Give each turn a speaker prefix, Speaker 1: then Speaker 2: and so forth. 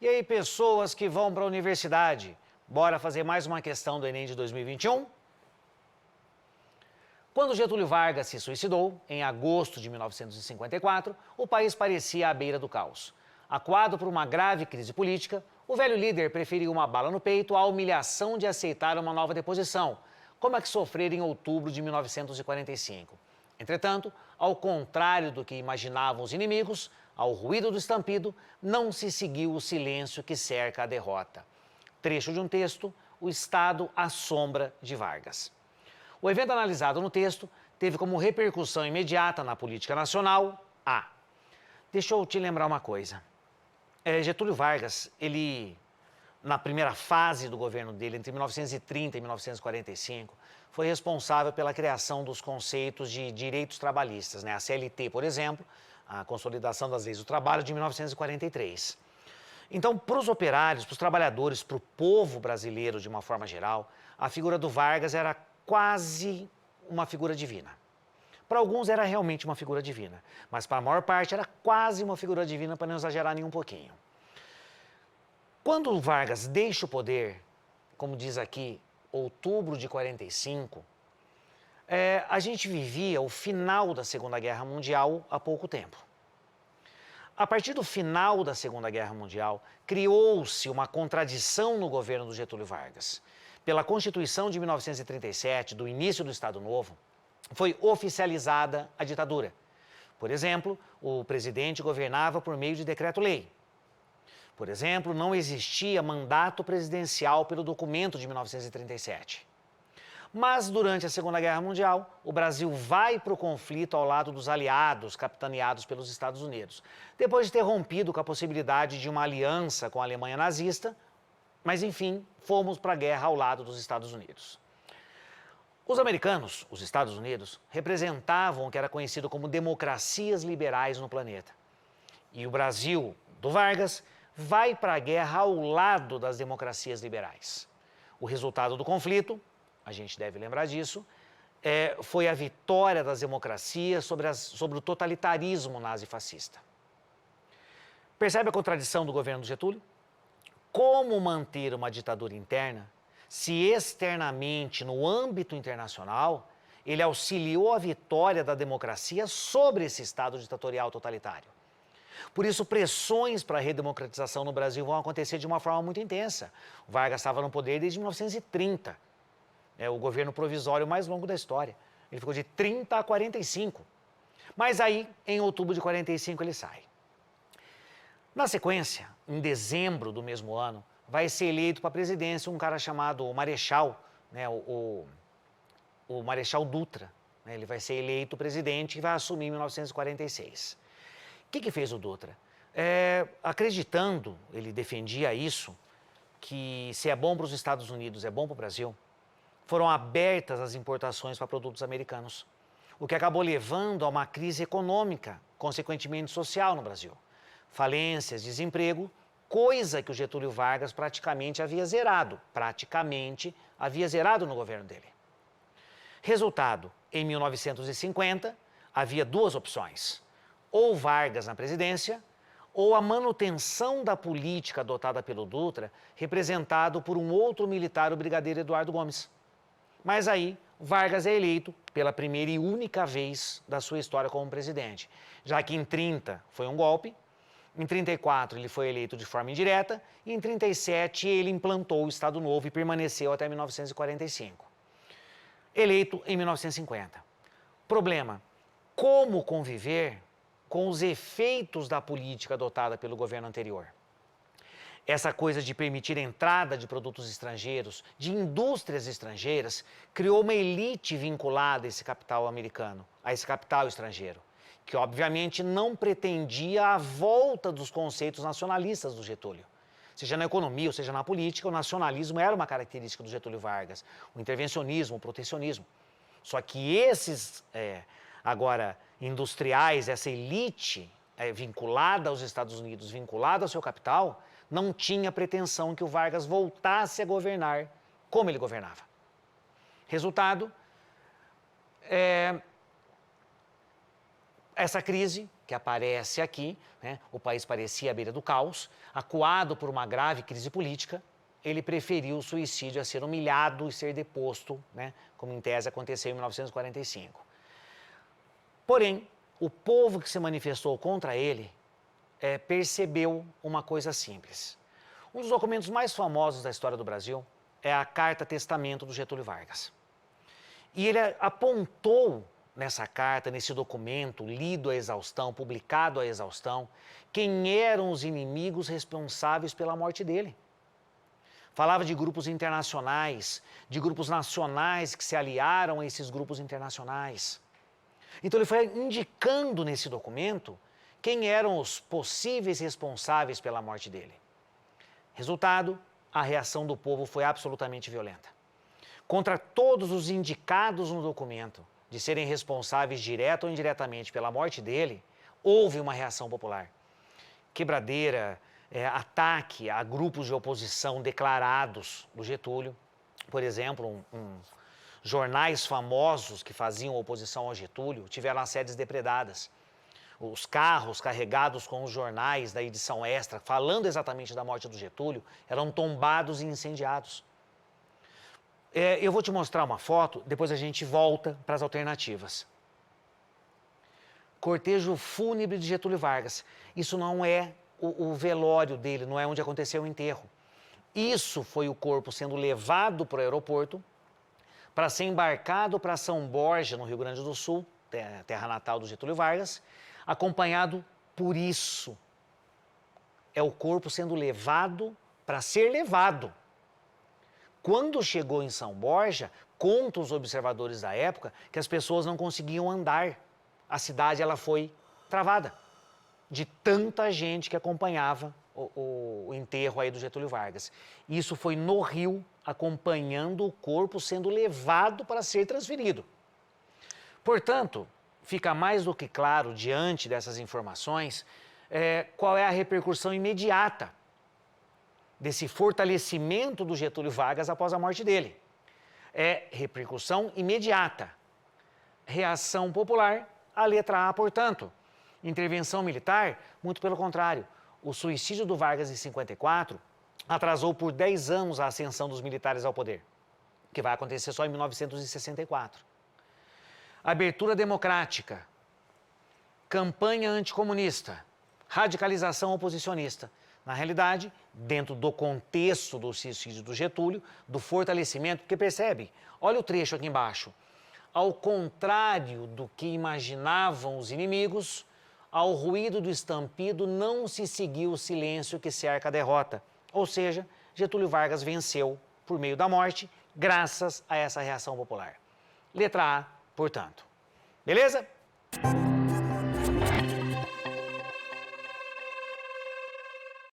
Speaker 1: E aí, pessoas que vão para a universidade, bora fazer mais uma questão do Enem de 2021? Quando Getúlio Vargas se suicidou, em agosto de 1954, o país parecia à beira do caos. Acuado por uma grave crise política, o velho líder preferiu uma bala no peito à humilhação de aceitar uma nova deposição, como a que sofrera em outubro de 1945. Entretanto, ao contrário do que imaginavam os inimigos, ao ruído do estampido, não se seguiu o silêncio que cerca a derrota. Trecho de um texto, O Estado à Sombra de Vargas. O evento analisado no texto teve como repercussão imediata na política nacional a... Deixa eu te lembrar uma coisa. Getúlio Vargas, ele, na primeira fase do governo dele, entre 1930 e 1945, foi responsável pela criação dos conceitos de direitos trabalhistas, né? A CLT, por exemplo, a Consolidação das Leis do Trabalho de 1943. Então, para os operários, para os trabalhadores, para o povo brasileiro de uma forma geral, a figura do Vargas era quase uma figura divina. Para alguns era realmente uma figura divina, mas para a maior parte era quase uma figura divina, para não exagerar nem um pouquinho. Quando o Vargas deixa o poder, como diz aqui, outubro de 45, a gente vivia o final da Segunda Guerra Mundial há pouco tempo. A partir do final da Segunda Guerra Mundial, criou-se uma contradição no governo do Getúlio Vargas. Pela Constituição de 1937, do início do Estado Novo, foi oficializada a ditadura. Por exemplo, o presidente governava por meio de decreto-lei. Por exemplo, não existia mandato presidencial pelo documento de 1937. Mas, durante a Segunda Guerra Mundial, o Brasil vai para o conflito ao lado dos aliados, capitaneados pelos Estados Unidos. Depois de ter rompido com a possibilidade de uma aliança com a Alemanha nazista, mas, enfim, fomos para a guerra ao lado dos Estados Unidos. Os americanos, os Estados Unidos, representavam o que era conhecido como democracias liberais no planeta. E o Brasil, do Vargas, vai para a guerra ao lado das democracias liberais. O resultado do conflito, a gente deve lembrar disso, foi a vitória das democracias sobre o totalitarismo nazifascista. Percebe a contradição do governo do Getúlio? Como manter uma ditadura interna se externamente, no âmbito internacional, ele auxiliou a vitória da democracia sobre esse Estado ditatorial totalitário? Por isso, pressões para a redemocratização no Brasil vão acontecer de uma forma muito intensa. O Vargas estava no poder desde 1930, o governo provisório mais longo da história. Ele ficou de 30 a 45. Mas aí, em outubro de 45, ele sai. Na sequência, em dezembro do mesmo ano, vai ser eleito para a presidência um cara chamado Marechal, né, o Marechal Dutra. Né, ele vai ser eleito presidente e vai assumir em 1946. O que fez o Dutra? Acreditando, ele defendia isso, que se é bom para os Estados Unidos, é bom para o Brasil, foram abertas as importações para produtos americanos, o que acabou levando a uma crise econômica, consequentemente social no Brasil. Falências, desemprego, coisa que o Getúlio Vargas praticamente havia zerado no governo dele. Resultado, em 1950, havia duas opções: ou Vargas na presidência, ou a manutenção da política adotada pelo Dutra, representado por um outro militar, o brigadeiro Eduardo Gomes. Mas aí, Vargas é eleito pela primeira e única vez da sua história como presidente, já que em 30 foi um golpe, em 34 ele foi eleito de forma indireta e em 37 ele implantou o Estado Novo e permaneceu até 1945. Eleito em 1950. Problema: como conviver com os efeitos da política adotada pelo governo anterior? Essa coisa de permitir a entrada de produtos estrangeiros, de indústrias estrangeiras, criou uma elite vinculada a esse capital americano, a esse capital estrangeiro, que obviamente não pretendia a volta dos conceitos nacionalistas do Getúlio. Seja na economia ou seja na política, o nacionalismo era uma característica do Getúlio Vargas, o intervencionismo, o protecionismo. Só que esses, agora, industriais, essa elite vinculada aos Estados Unidos, vinculada ao seu capital, não tinha pretensão que o Vargas voltasse a governar como ele governava. Resultado, Essa crise que aparece aqui, né, o país parecia à beira do caos, acuado por uma grave crise política, ele preferiu o suicídio a ser humilhado e ser deposto, né, como em tese aconteceu em 1945. Porém, o povo que se manifestou contra ele percebeu uma coisa simples. Um dos documentos mais famosos da história do Brasil é a Carta Testamento do Getúlio Vargas. E ele apontou nessa carta, nesse documento, lido à exaustão, publicado à exaustão, quem eram os inimigos responsáveis pela morte dele. Falava de grupos internacionais, de grupos nacionais que se aliaram a esses grupos internacionais. Então ele foi indicando nesse documento quem eram os possíveis responsáveis pela morte dele. Resultado, a reação do povo foi absolutamente violenta. Contra todos os indicados no documento de serem responsáveis direta ou indiretamente pela morte dele, houve uma reação popular. Quebradeira, ataque a grupos de oposição declarados do Getúlio. Por exemplo, jornais famosos que faziam oposição ao Getúlio tiveram as sedes depredadas. Os carros carregados com os jornais da edição extra, falando exatamente da morte do Getúlio, eram tombados e incendiados. Eu vou te mostrar uma foto, depois a gente volta para as alternativas. Cortejo fúnebre de Getúlio Vargas. Isso não é o velório dele, não é onde aconteceu o enterro. Isso foi o corpo sendo levado para o aeroporto para ser embarcado para São Borja, no Rio Grande do Sul, terra natal do Getúlio Vargas, acompanhado por isso. É o corpo sendo levado para ser levado. Quando chegou em São Borja, contam os observadores da época que as pessoas não conseguiam andar. A cidade ela foi travada de tanta gente que acompanhava o enterro aí do Getúlio Vargas. Isso foi no Rio, acompanhando o corpo sendo levado para ser transferido. Portanto, fica mais do que claro, diante dessas informações, qual é a repercussão imediata desse fortalecimento do Getúlio Vargas após a morte dele. É repercussão imediata. Reação popular, a letra A, portanto. Intervenção militar, muito pelo contrário. O suicídio do Vargas em 54 atrasou por 10 anos a ascensão dos militares ao poder, que vai acontecer só em 1964. Abertura democrática, campanha anticomunista, radicalização oposicionista. Na realidade, dentro do contexto do suicídio do Getúlio, do fortalecimento, porque percebe, olha o trecho aqui embaixo. Ao contrário do que imaginavam os inimigos, ao ruído do estampido não se seguiu o silêncio que cerca a derrota. Ou seja, Getúlio Vargas venceu por meio da morte, graças a essa reação popular. Letra A, portanto. Beleza?